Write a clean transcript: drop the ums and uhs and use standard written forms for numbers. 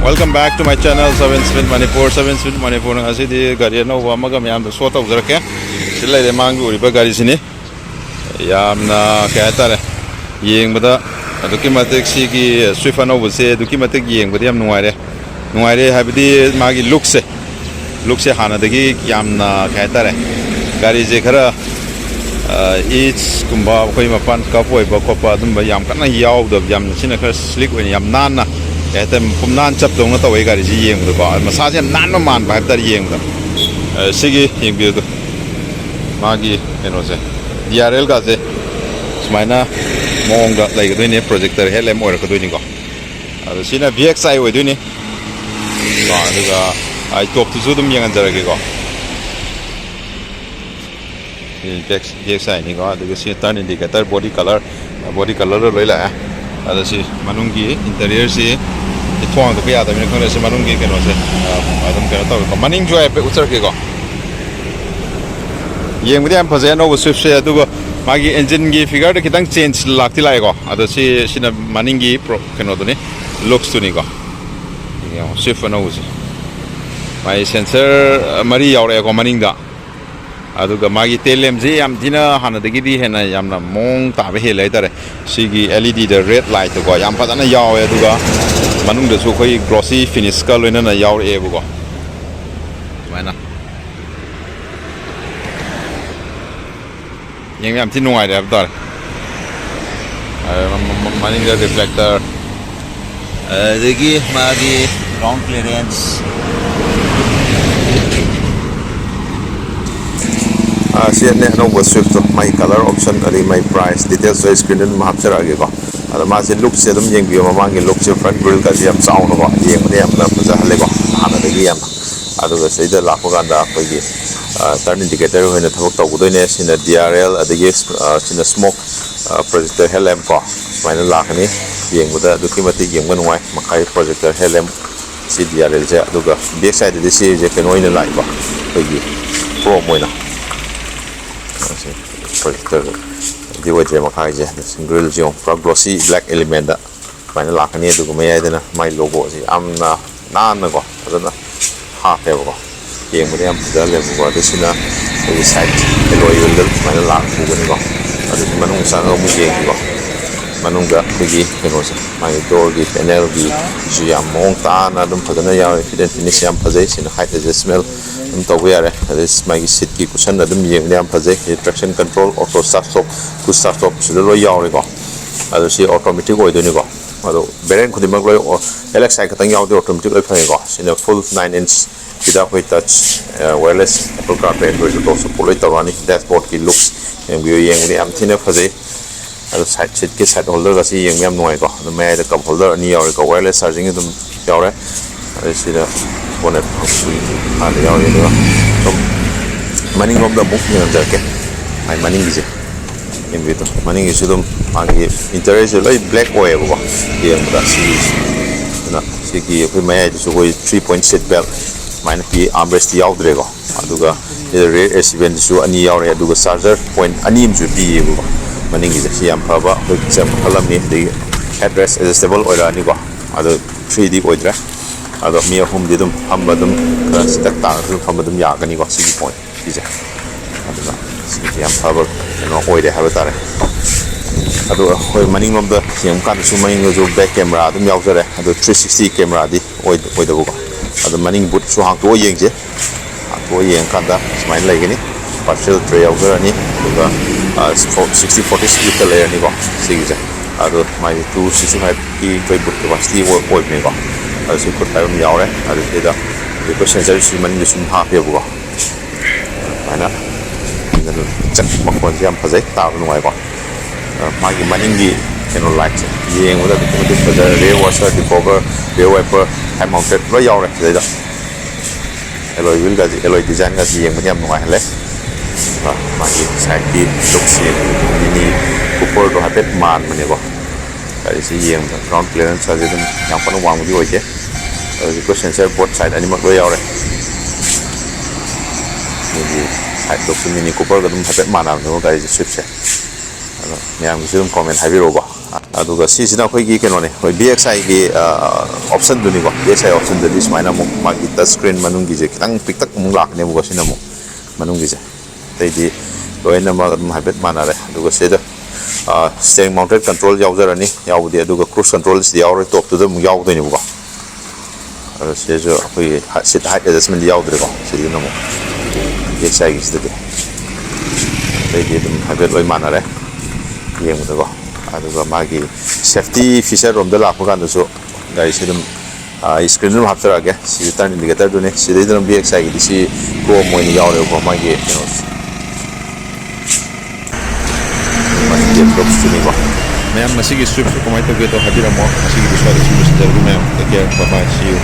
Welcome back to my channel 7 Speed Manipur 7 Speed Manipur ngasi di gari Anouba amaga miyam da so tawzarake silai de mangu riba gari sini yamna kaya tare yengbada aduki matik sigi Swift Anouba se aduki matik yengbada yam nuaire habidi magi look se hana dagi yamna kaya tare gari je khara each kumba koi mapan kapoi ba kopa dum yam kana yaw da yam sina khara slick wen yam nan naแต่ผมนานจับตรงนั้นตัวเองก็ได้ยิงดูก่อนมาซาเซียนนานประมาณแบบได้ยิงดูสิ่งที่ยิงไปดูมากี่เห็นว่าเสีย DRL ก็เสียสมัยน่ะมองดูอะไรก็ด้วยนี่โปรเจคเตอร์เฮลล์มอร์ก็ด้วยนี่ก็สิ่งนั้น VXI ไว้ด้วยนี่ก็ดูก็ไอ้ตัวที่สุดมันยังอันตรายก็VXI นี่ก็ดูก็สิ่งต่างๆนี่ก็แต่ body color เลยแหละada si manunggi interior si ituang tu kaya tapi nak si manunggi kena se adam kena tahu ko maning joy pe utar ke ko yang mudi am pazen over Swift se tu ko magi engine gi figure de kitang change lakti lai ko ada si sina maninggi pro kena tu ni looks tu ni ko yang Swift na usi mai sensor mari yaure ko maning da aduga magi telem je yam dina hana degi di hena yamna mong ta be helai tare sigi LED the red light ko yam padana yaw aduga manung de su khoi glossy finish ka loina na yaw e bu ko mana yam tin nuai de abdar maning de reflector degi magi ground clearance sian ne Anouba Swift my color option ari my price details so screen den ma hapchar age ko ada ma se look se dum yeng bi ma mang look se front grill ka jam sound ko yeng ne am na puja hale ko ana de yam adu ga se da la ko ganda ko gi turn indicator hoina thok to gudoi ne sina DRL adigi sina smoke projector headlamp ko final la khani yeng buda du kimati yeng gan wai makai projector headlamp si DRL je adu ga back side de si je ken hoina lai ko gi pro moina projector di wajah makai je grill je front glossy black element da mana lak ni tu kami ada na my logo si amna nan ko ada half ya ko yang mudi am dalam ko ada sina di side alloy wheel mana lak ko ni ko ada manung sang mu je ko manung ga pergi keno sa mai door di panel di jam mong ta na dum padana ya evident finish am pazai sina height adjustment to we are this my seat ki cushion adum yeng niam phaje traction control auto start stop push start stop silo yaw ri ko adu si automatic oi doni ko adu bearing khudi mak loi LXI katang yaw de automatic oi phai ko sina full 9-inch without koi touch wireless Apple CarPlay Android Auto support loi tawani dashboard ki looks yeng bi yeng ni am thina phaje adu side seat ki side holder ga si yeng niam noi ko adu mai da cup holder ni yaw ri ko wireless charging dum yaw re adu sina bonnet ada yang ini lah, maning lom dah buk ni nanti ke, main maning gitu, yang begitu, maning itu tu magi interior itu lagi black oil bukan, yang berasi, na, segi apa maya itu sukoi 3-point seat belt, main pi armrest yaw drego, aduga, ini rear AC vent itu ani yaw ya, aduga charger point ani itu pi bukan, maning gitu, siam apa, macam kalau ni di headrest adjustable oil ani bukan, ada 3D oil dah. Ada mia home di dum hamba dum sitak tar dum hamba dum ya gani wak sigi point ije ada sigi am power no oi de have tare ado hoi maning lom da siam kan su maning jo back camera dum yaw jare ado 360 camera di oi da buka ado maning boot su hang to yeng je to yeng kan da smile lai gani partial tray yaw jare ni buka 60-40 split layer ni ko sigi je ado mai 265 ki toy boot capacity oi me ko ada super time yaw re ada tidak itu sensor si maning disun half ya buka mana dengan cek makon jam pazai tahu nungai ko magi maning di channel light yang udah itu pada rear washer di cover rear wiper high mounted lo yaw re tidak alloy wheel gaji alloy design gaji yang menyam nungai le magi side di look si ini cover do habit man mana ko dari si yang ground clearance saja tu yang penuh wang di wajah ko sensor both side ani mak lo yaw re ni side look mini cooper ga dum habet mana no ga Swift se yang bisa comment habiro ba ꯑꯗꯨꯒ ꯁꯤꯁꯤꯅ ꯑꯩꯈꯣꯏꯒꯤ ꯀꯩꯅꯣꯅꯦ ꯑꯩꯈꯣꯏ BXIꯒꯤ ꯑꯣꯞꯁꯟꯗꯨꯅꯤꯀꯣ BXI ꯑꯣꯞꯁꯟꯗꯗꯤ ꯁꯨꯃꯥꯏꯅ ꯑꯃꯨꯛ ꯃꯥꯒꯤ touch screen ꯃꯅꯨꯡꯒꯤꯁꯦ ꯈꯤꯇꯪ ꯄꯤꯛꯇꯛ ꯑꯃꯨꯛ ꯂꯥꯛꯀꯅꯦꯕꯀꯣ ꯁꯤꯅ ꯑꯃꯨꯛ ꯃꯅꯨꯡꯒꯤꯁꯦ ꯑꯇꯩꯗꯤ ꯂꯣꯏꯅꯃꯛ ꯑꯗꯨꯝ ꯍꯥꯏꯐꯦꯠ ꯃꯥꯟꯅꯔꯦ ꯑꯗꯨꯒ ꯁꯤꯗ ꯁ꯭ꯇꯦꯔꯤꯡ ꯃꯥꯎꯟꯇꯦꯠ ꯀꯟꯇ꯭ꯔꯣꯜ ꯌꯥꯎꯖꯔꯅꯤ ꯌꯥꯎꯕꯗꯤ ꯑꯗꯨꯒ ꯀ꯭ꯔꯨꯁ ꯀꯟꯇ꯭ꯔꯣꯜꯁꯤꯗꯤ ꯌꯥꯎꯔꯣꯏ ꯇꯣꯞꯇꯨꯗ ꯑꯃꯨꯛ ꯌꯥꯎꯗꯣꯏꯅꯦꯕꯀꯣ ꯑꯗꯣ ꯁꯤꯗꯁꯨ ꯑꯩꯈꯣꯏꯒꯤ ꯁꯤꯠ ꯍꯥꯏꯠ ꯑꯦꯗꯖꯁꯃꯦꯟꯗꯤ ꯌꯥꯎꯗ꯭ꯔꯦꯀꯣ ꯁꯤꯗꯅ ꯑꯃꯨꯛ BXIꯒꯤꯁꯤꯗꯗꯤ ꯑꯇꯩꯗꯤ ꯑꯗꯨꯝ ꯍꯥꯏꯐꯦꯠ ꯂꯣꯏ ꯃꯥꯟꯅꯔꯦ ꯌꯦꯡꯕꯗꯀꯣ ꯑꯗꯨꯒ ꯃꯥꯒꯤ ꯁꯦꯐꯇꯤ ꯐꯤꯆꯔ ꯔꯣꯝꯗ ꯂꯥꯛꯄ ꯀꯥꯟꯗꯁꯨ ꯒꯥꯔꯤꯁꯦ ꯑꯗꯨꯝ ꯁꯀ꯭ꯔꯤꯟ ꯑꯗꯨꯝ ꯍꯥꯞꯆꯔꯛꯑꯒꯦ ꯁꯤꯁꯦ ꯇꯔꯟ ꯏꯟꯗꯤꯀꯦꯇꯔꯗꯨꯅꯦ ꯁꯤꯗꯩꯗꯅ BXIꯒꯤꯗꯤ ꯁꯤ ꯀ꯭ꯔꯣꯝ ꯑꯣꯏꯅ ꯌꯥꯎꯔꯦꯕꯀꯣ ꯃꯥꯒꯤ ꯀꯩꯅꯣꯁꯦ ꯃꯥꯒꯤ ꯇꯦꯞꯇꯣꯞꯁꯇꯨꯅꯤꯀꯣ ꯃꯌꯥꯝ ꯉꯁꯤꯒꯤ ꯁ꯭ꯋꯤꯞꯁꯨ ꯀꯃꯥꯏꯅ ꯇꯧꯒꯦꯗꯣ ꯍꯥꯏꯕꯤꯔꯝꯃꯣ ꯉꯁꯤꯒꯤꯗꯤ ꯁ꯭ꯋꯥꯏꯗ ꯁꯨꯝ ꯂꯣꯏꯁꯤꯟꯖꯔꯒꯦ ꯃꯌꯥꯝ ꯇꯦꯛ ꯀꯦꯌꯔ ꯕꯥꯏ ꯕꯥꯏ ꯁꯤ ꯌꯨ